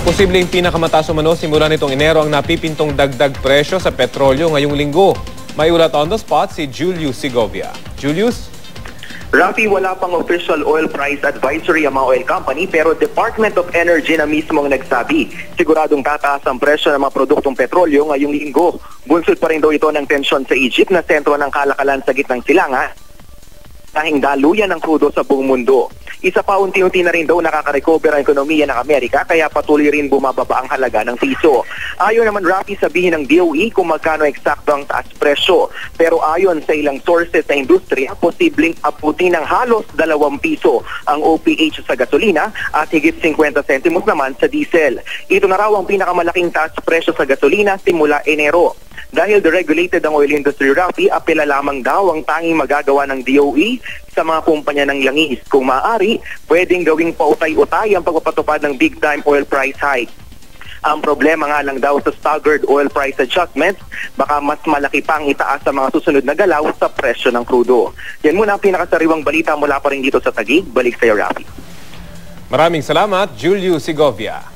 Posibleng pinakamataas umano simula nitong Enero ang napipintong dagdag presyo sa petrolyo ngayong linggo. May ulat on the spot si Julius Segovia. Julius? Rafi, wala pang official oil price advisory ang mga oil company pero Department of Energy na mismo ang nagsabi. Siguradong tataas ang presyo ng mga produktong petrolyo ngayong linggo. Bunsod pa rin daw ito ng tensyon sa Egypt na sentro ng kalakalan sa gitnang silangan. Nahing daluyan ng krudo sa buong mundo. Isa pa, unti-unti na rin daw nakaka-recover ang ekonomiya ng Amerika kaya patuloy rin bumababa ang halaga ng piso. Ayon naman Rafi sabihin ng DOE kung magkano eksakto ang taas presyo. Pero ayon sa ilang sources sa industriya, posibleng abutin ng halos 2 piso ang OPH sa gasolina at higit 50 sentimos naman sa diesel. Ito na raw ang pinakamalaking taas presyo sa gasolina simula Enero. Dahil deregulated ang oil industry, Rafi, apela lamang daw ang tanging magagawa ng DOE sa mga kumpanya ng langis. Kung maaari, pwedeng gawing pautay-utay ang pagpapatupad ng big-time oil price hike. Ang problema nga lang daw sa staggered oil price adjustments, baka mas malaki pang itaas sa mga susunod na galaw sa presyo ng krudo. Yan muna ang pinakasariwang balita mula pa rin dito sa Taguig. Balik sa iyo, Rafi. Maraming salamat, Julius Segovia.